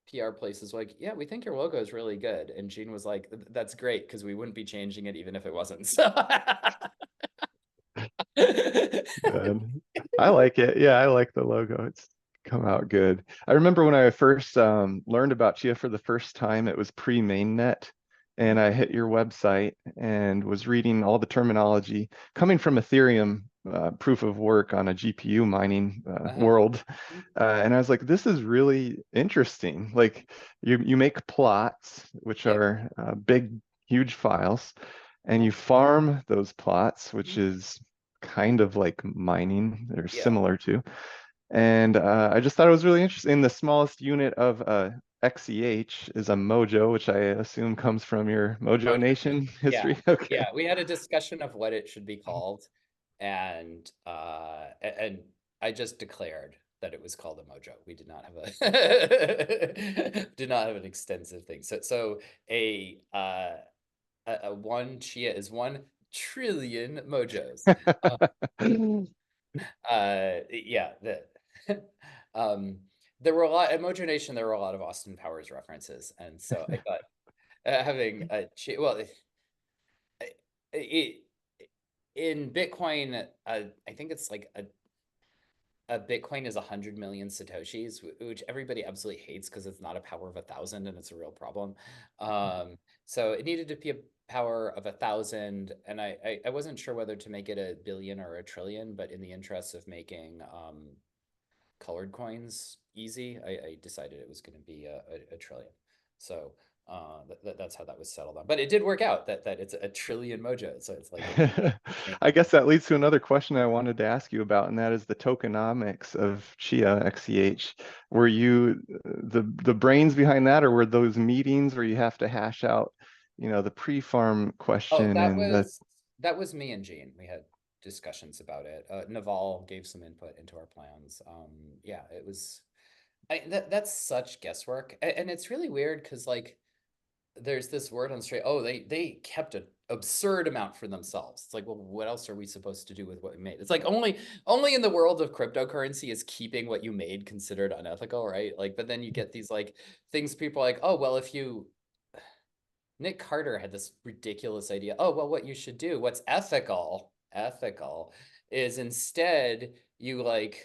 PR places like, yeah, we think your logo is really good. And Gene was like, that's great, because we wouldn't be changing it even if it wasn't. So Good. I like it. Yeah, I like the logo. It's come out good. I remember when I first learned about Chia for the first time, it was pre-mainnet, and I hit your website and was reading all the terminology coming from Ethereum proof of work on a GPU mining world. And I was like, this is really interesting. Like you make plots, which Yep. are big, huge files, and you farm those plots, which Mhm. is kind of like mining. They're Yeah. similar to. And I just thought it was really interesting. The smallest unit of XEH is a mojo, which I assume comes from your Mojo Mojo. Nation Yeah. history. Okay. Yeah. We had a discussion of what it should be called. And I just declared that it was called a mojo. We did not have a did not have an extensive thing. So a one Chia is 1 trillion mojos. Uh, yeah, um, there were a lot at Mojo Nation. There were a lot of Austin Powers references, and so I thought having a well, it, in Bitcoin, I think it's like a Bitcoin is 100 million Satoshis, which everybody absolutely hates because it's not a power of 1,000 and it's a real problem. So it needed to be a power of 1,000, and I wasn't sure whether to make it a billion or a trillion, but in the interest of making colored coins easy, I decided it was going to be a trillion. So that's how that was settled on. But it did work out that it's a trillion mojo. So it's like I guess that leads to another question I wanted to ask you about, and that is the tokenomics of Chia XCH. Were you the brains behind that, or were those meetings where you have to hash out, the pre-farm Oh, question and the that was me and Gene. We had discussions about it. Naval gave some input into our plans. Yeah, it was that's such guesswork. And it's really weird because like there's this word on straight. Oh, they kept an absurd amount for themselves. It's like, well, what else are we supposed to do with what we made? It's like only in the world of cryptocurrency is keeping what you made considered unethical, right? Like, but then you get these like things people are like, oh, well, if you Nick Carter had this ridiculous idea. Oh, well, what you should do, what's ethical is instead you like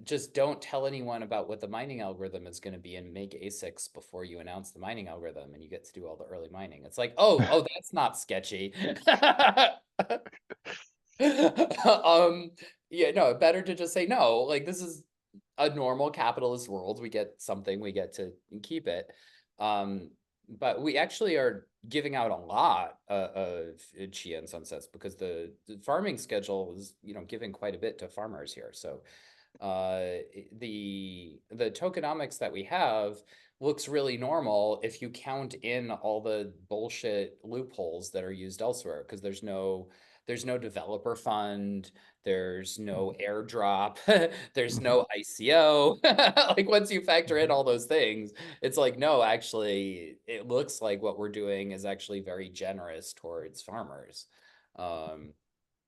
just don't tell anyone about what the mining algorithm is going to be and make ASICs before you announce the mining algorithm and you get to do all the early mining. It's like, oh, that's not sketchy. Yeah, no, better to just say no. Like this is a normal capitalist world. We get something, we get to keep it. Um, but we actually are giving out a lot of Chia and Sunsets because the farming schedule is, giving quite a bit to farmers here. So the tokenomics that we have looks really normal if you count in all the bullshit loopholes that are used elsewhere because there's no developer fund, there's no airdrop, there's no ICO. Like once you factor in all those things, it's like, no, actually, it looks like what we're doing is actually very generous towards farmers. Um,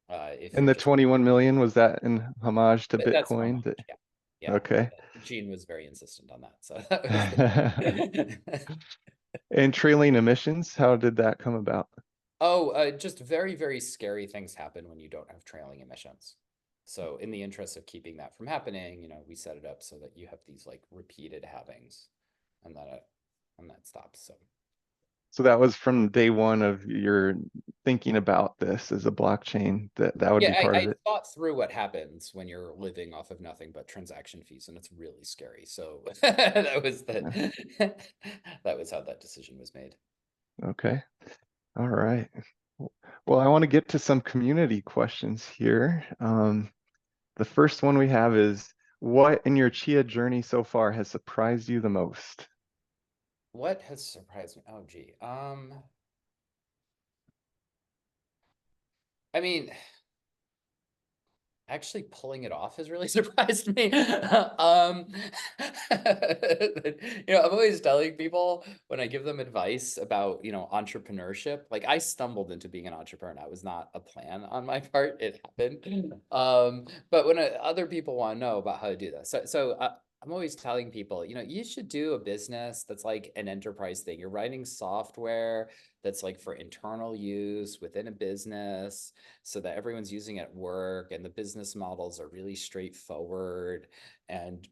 if and you're the just 21 million, was that in homage to that's an Bitcoin? homage, yeah, yeah. Okay. Gene was very insistent on that, so that was the And trailing emissions, how did that come about? Oh, just very, very scary things happen when you don't have trailing emissions. So in the interest of keeping that from happening, we set it up so that you have these like repeated halvings and that stops. So So that was from day one of your thinking about this as a blockchain, that would yeah, be part of I it. thought through what happens when you're living off of nothing but transaction fees, and it's really scary. So that was Yeah. that was how that decision was made. Okay. All right. Well, I want to get to some community questions here. The first one we have is, what in your Chia journey so far has surprised you the most? What has surprised me? Oh, gee. I mean, actually pulling it off has really surprised me. I'm always telling people when I give them advice about, entrepreneurship, like I stumbled into being an entrepreneur. That was not a plan on my part. It happened. But when other people want to know about how to do this, so I'm always telling people, you should do a business that's like an enterprise thing. You're writing software that's like for internal use within a business so that everyone's using it at work and the business models are really straightforward, and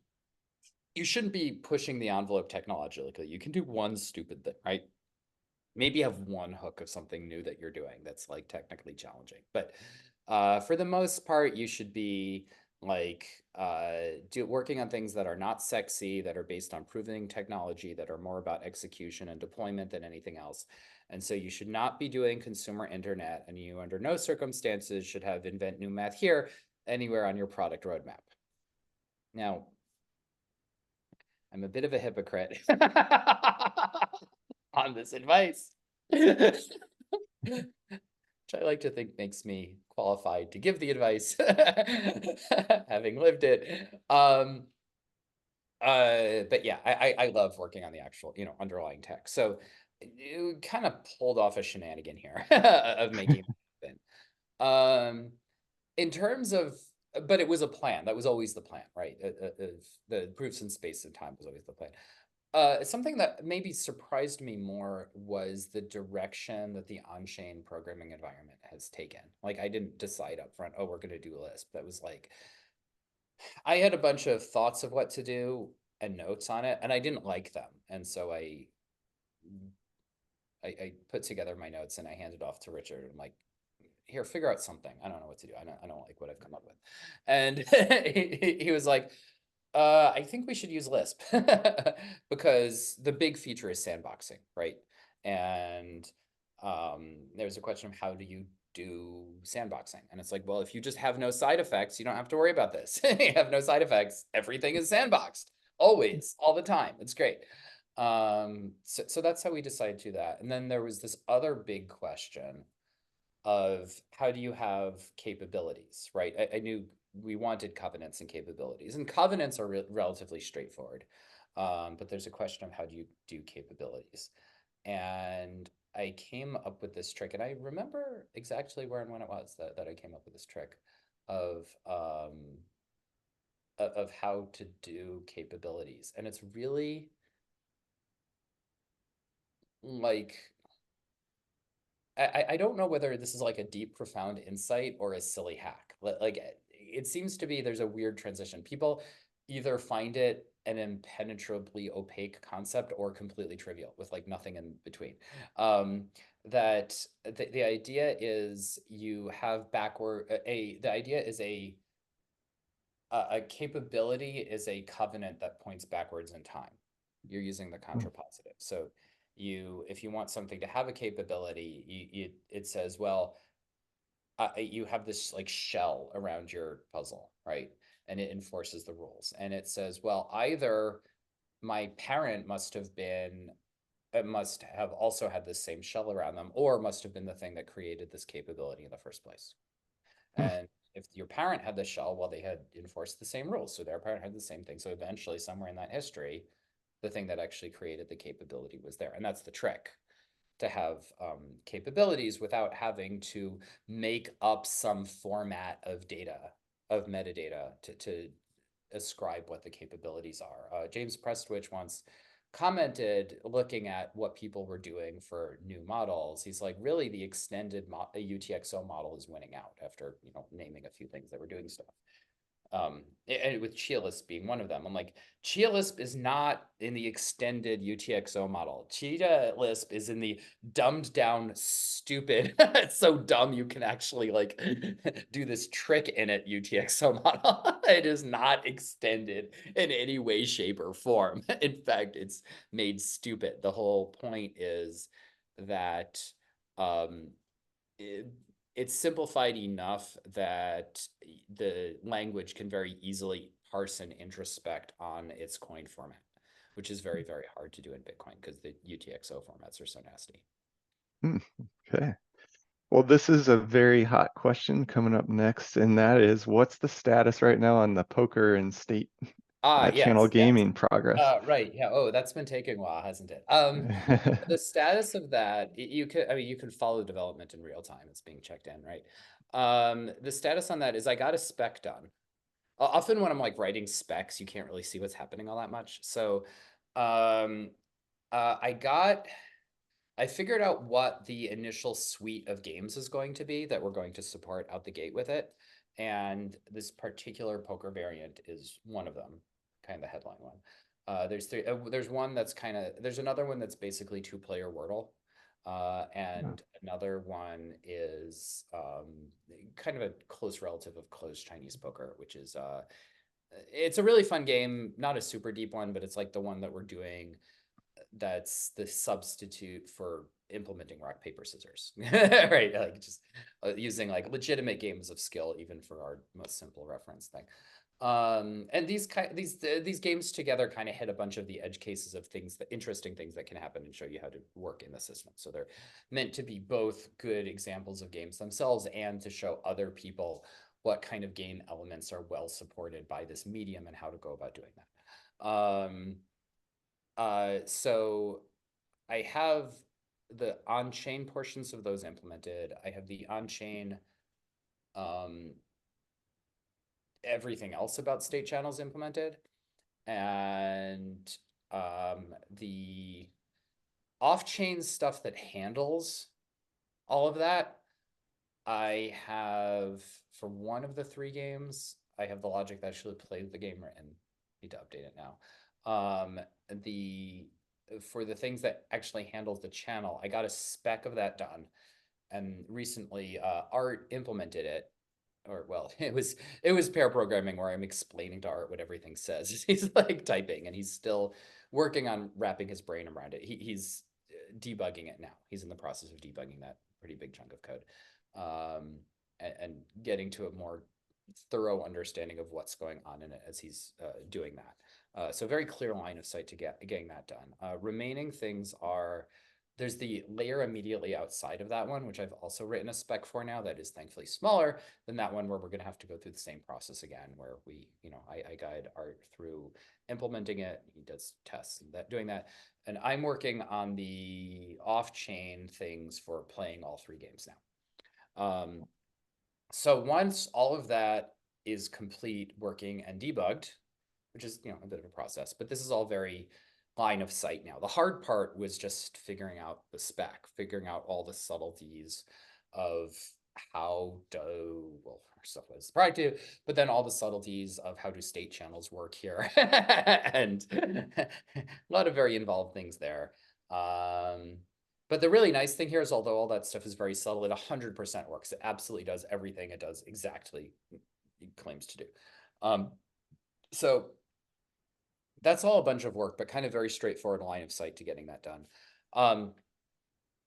you shouldn't be pushing the envelope technologically. You can do one stupid thing, right? Maybe have one hook of something new that you're doing that's like technically challenging, but for the most part you should be like working on things that are not sexy, that are based on proving technology, that are more about execution and deployment than anything else. And so you should not be doing consumer internet, and you under no circumstances should have invent new math here anywhere on your product roadmap. Now, I'm a bit of a hypocrite on this advice, which I like to think makes me qualified to give the advice, having lived it. But yeah, I love working on the actual, underlying tech. So it kind of pulled off a shenanigan here of making it happen. In terms of, but it was a plan. That was always the plan, right? The proofs in space and time was always the plan. Something that maybe surprised me more was the direction that the on-chain programming environment has taken. Like, I didn't decide up front, oh, we're going to do Lisp. That was like, I had a bunch of thoughts of what to do and notes on it, and I didn't like them. And so I put together my notes and I handed off to Richard. I'm like, here, figure out something. I don't know what to do. I don't like what I've come up with. And he was like, I think we should use Lisp because the big feature is sandboxing, right? And there's a question of how do you do sandboxing? And it's like, well, if you just have no side effects, you don't have to worry about this. You have no side effects. Everything is sandboxed, always, all the time. It's great. So that's how we decided to do that. And then there was this other big question of how do you have capabilities, right? I knew we wanted covenants and capabilities, and covenants are relatively straightforward. But there's a question of how do you do capabilities? And I came up with this trick, and I remember exactly where and when it was that I came up with this trick of how to do capabilities. And it's really like I don't know whether this is like a deep, profound insight or a silly hack. Like it seems to be there's a weird transition. People either find it an impenetrably opaque concept or completely trivial with like nothing in between. That the idea is you have backward the idea is a capability is a covenant that points backwards in time. You're using the contrapositive. So if you want something to have a capability, it says, well, you have this like shell around your puzzle, right? And it enforces the rules. And it says, well, either my parent must have also had this same shell around them, or must have been the thing that created this capability in the first place. And if your parent had the shell, well, they had enforced the same rules. So their parent had the same thing. So eventually, somewhere in that history, the thing that actually created the capability was there. And that's the trick, to have capabilities without having to make up some format of data, of metadata to ascribe what the capabilities are. James Prestwich once commented, looking at what people were doing for new models, he's like, really the extended UTXO model is winning out after naming a few things that were doing stuff. And with Chia Lisp being one of them. I'm like, Chia Lisp is not in the extended UTXO model. Chia Lisp is in the dumbed down, stupid, it's so dumb you can actually like do this trick in it UTXO model. It is not extended in any way, shape, or form. In fact, it's made stupid. The whole point is that it's simplified enough that the language can very easily parse and introspect on its coin format, which is very, very hard to do in Bitcoin because the UTXO formats are so nasty. Okay. Well, this is a very hot question coming up next, and that is, what's the status right now on the poker and state channel Yes. gaming progress? Right. Yeah. Oh, that's been taking a while, hasn't it? The status of that, you can follow development in real time. It's being checked in, right? The status on that is I got a spec done. Often when I'm like writing specs, you can't really see what's happening all that much. So, um, I figured out what the initial suite of games is going to be that we're going to support out the gate with it. And this particular poker variant is one of them, kind of the headline one. There's three. There's one that's there's another one that's basically two-player Wordle. And another one is kind of a close relative of closed Chinese poker, which is it's a really fun game, not a super deep one, but it's like the one that we're doing that's the substitute for implementing rock paper scissors. Right, like just using like legitimate games of skill even for our most simple reference thing. And these games together kind of hit a bunch of the edge cases of things, that interesting things that can happen, and show you how to work in the system. So they're meant to be both good examples of games themselves and to show other people what kind of game elements are well supported by this medium and how to go about doing that. So I have the on-chain portions of those implemented. I have the on-chain everything else about state channels implemented, and the off-chain stuff that handles all of that. I have, for one of the 3 games, I have the logic that I should have played the game and need to update it now. For the things that actually handles the channel, I got a spec of that done, and recently Art implemented it, or well, it was pair programming where I'm explaining to Art what everything says. He's like typing, and he's still working on wrapping his brain around it. He's debugging it now. He's in the process of debugging that pretty big chunk of code, and getting to a more thorough understanding of what's going on in it as he's doing that. So very clear line of sight to getting that done. Remaining things are, there's the layer immediately outside of that one, which I've also written a spec for now, that is thankfully smaller than that one, where we're going to have to go through the same process again, where we, I guide Art through implementing it. He does tests and doing that. And I'm working on the off-chain things for playing all 3 games now. So once all of that is complete, working and debugged, which is, a bit of a process, but this is all very line of sight now. The hard part was just figuring out the spec, figuring out all the subtleties of how our stuff was prior to, but then all the subtleties of how do state channels work here, and a lot of very involved things there. But the really nice thing here is, although all that stuff is very subtle, it 100% works. It absolutely does everything it does exactly it claims to do. So that's all a bunch of work, but kind of very straightforward line of sight to getting that done.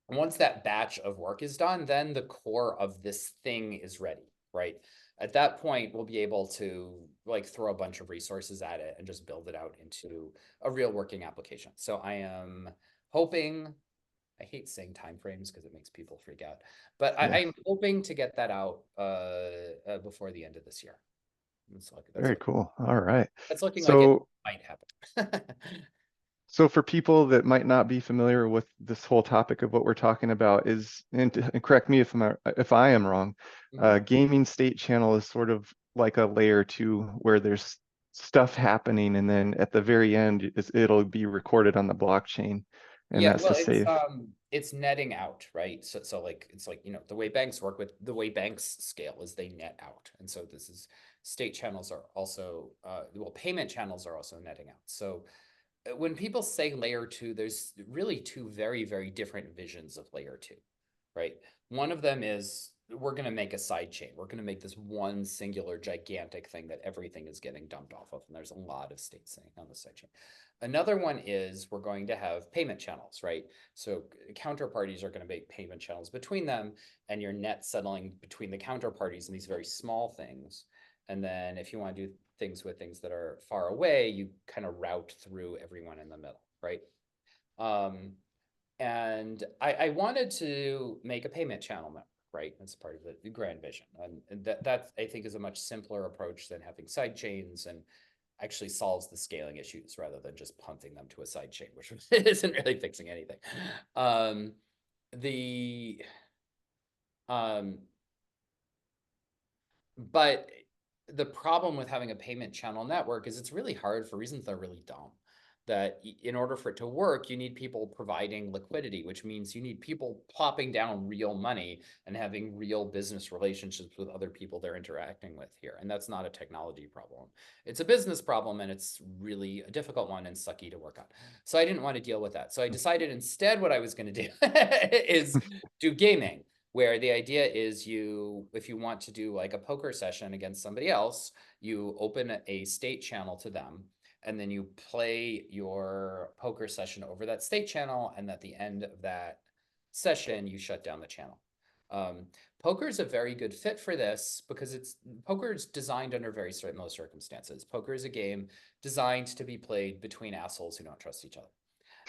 Once that batch of work is done, then the core of this thing is ready, right? At that point, we'll be able to like throw a bunch of resources at it and just build it out into a real working application. So I am hoping, I hate saying timeframes because it makes people freak out, but Yeah. I'm hoping to get that out before the end of this year. Very cool. All right. That's looking like it So, might happen. so for people that might not be familiar with this whole topic of what we're talking about, and correct me if I am wrong, gaming state channel is sort of like a layer 2 where there's stuff happening, and then at the very end, it'll be recorded on the blockchain, and Yeah, that's well, to save. it's netting out, right? So like it's like, the way banks work, with the way banks scale is they net out. And so this is, state channels are also well, payment channels are also netting out. So when people say layer 2, there's really 2 very, very different visions of layer 2, right? One of them is, we're going to make a side chain. We're going to make this one singular gigantic thing that everything is getting dumped off of. And there's a lot of states sitting on the side chain. Another one is, we're going to have payment channels, right? So counterparties are going to make payment channels between them, and you're net settling between the counterparties in these very small things. And then if you want to do things with things that are far away, you kind of route through everyone in the middle, right? And I wanted to make a payment channel network, right? That's part of the grand vision. And that I think is a much simpler approach than having side chains, and actually solves the scaling issues rather than just punting them to a side chain, which isn't really fixing anything. But the problem with having a payment channel network is it's really hard for reasons that are really dumb. that in order for it to work, you need people providing liquidity, which means you need people plopping down real money and having real business relationships with other people they're interacting with here. And that's not a technology problem. It's a business problem, and it's really a difficult one and sucky to work on. So I didn't want to deal with that. So I decided instead what I was going to do is do gaming, where the idea is if you want to do like a poker session against somebody else, you open a state channel to them, and then you play your poker session over that state channel, and at the end of that session, you shut down the channel. Poker is a very good fit for this because poker is designed under very most circumstances. Poker is a game designed to be played between assholes who don't trust each other.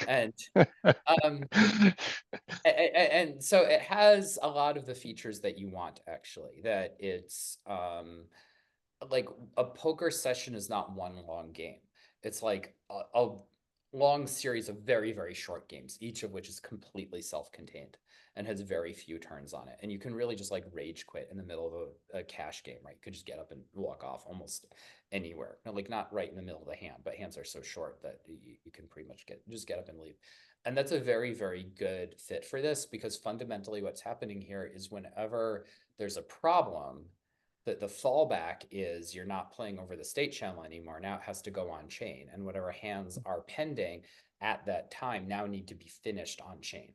And um, and so it has a lot of the features that you want, actually, that it's like a poker session is not one long game. It's like a long series of very, very short games, each of which is completely self-contained and has very few turns on it. And you can really just like rage quit in the middle of a cash game, right? You could just get up and walk off almost anywhere. Like not right in the middle of the hand, but hands are so short that you can pretty much just get up and leave. And that's a very, very good fit for this, because fundamentally what's happening here is whenever there's a problem, the fallback is you're not playing over the state channel anymore. Now it has to go on chain, and whatever hands are pending at that time now need to be finished on chain.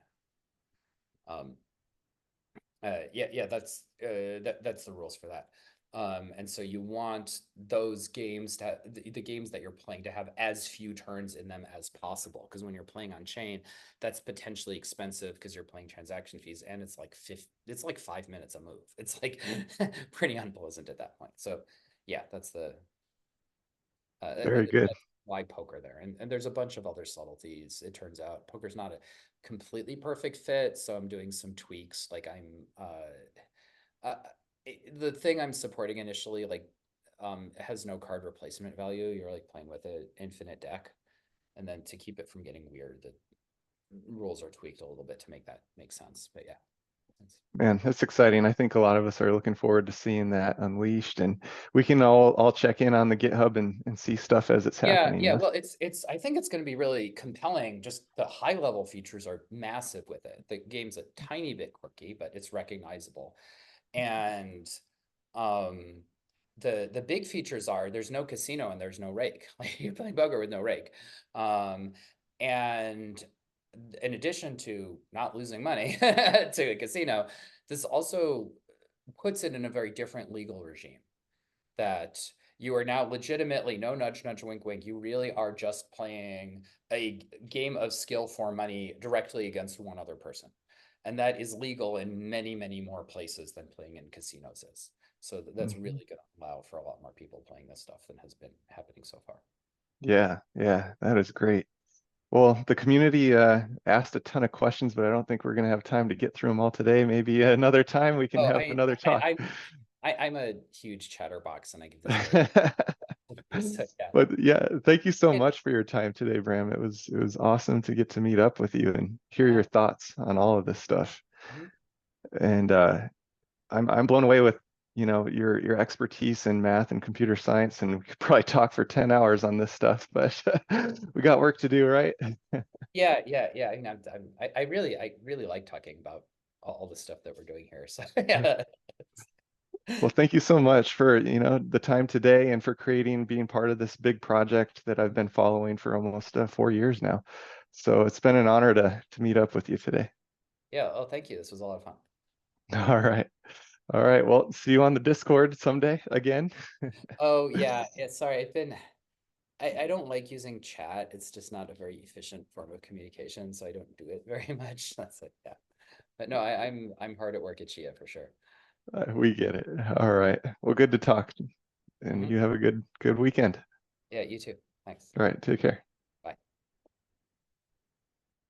That's the rules for that. And so you want those games to the games that you're playing to have as few turns in them as possible, because when you're playing on chain, that's potentially expensive because you're paying transaction fees, and it's like 5 minutes a move. It's like pretty unpleasant at that point. So yeah, that's Very good. why poker there. And there's a bunch of other subtleties. It turns out poker's not a completely perfect fit, so I'm doing some tweaks. Like the thing I'm supporting initially, like, has no card replacement value. You're like playing with an infinite deck, and then to keep it from getting weird, the rules are tweaked a little bit to make that make sense. But yeah. Man, that's exciting. I think a lot of us are looking forward to seeing that unleashed, and we can all check in on the GitHub and see stuff as it's happening. Yeah. Well, I think it's going to be really compelling. Just the high level features are massive with it. The game's a tiny bit quirky, but it's recognizable. And the big features are there's no casino and there's no rake. Like you're playing poker with no rake. And in addition to not losing money to a casino, this also puts it in a very different legal regime, that you are now legitimately, no nudge, nudge, wink, wink. You really are just playing a game of skill for money directly against one other person. And that is legal in many, many more places than playing in casinos is. So that's really going to allow for a lot more people playing this stuff than has been happening so far. Yeah, that is great. Well, the community asked a ton of questions, but I don't think we're going to have time to get through them all today. Maybe another time we can have another talk. I'm a huge chatterbox, and I get this. So, yeah. But yeah, thank you so much for your time today, Bram. It was awesome to get to meet up with you and hear your thoughts on all of this stuff. And I'm blown away with your expertise in math and computer science, and we could probably talk for 10 hours on this stuff, but we got work to do, right? Yeah. I really like talking about all the stuff that we're doing here. So yeah. Well, thank you so much for the time today and for being part of this big project that I've been following for almost 4 years now. So it's been an honor to meet up with you today. Yeah. Oh, thank you. This was a lot of fun. All right. All right. Well, see you on the Discord someday again. Oh yeah. Sorry. I don't like using chat. It's just not a very efficient form of communication, so I don't do it very much. That's it. Yeah. But no, I'm hard at work at Chia for sure. We get it. All right. Well, good to talk, and you have a good weekend. Yeah, you too. Thanks. All right. Take care.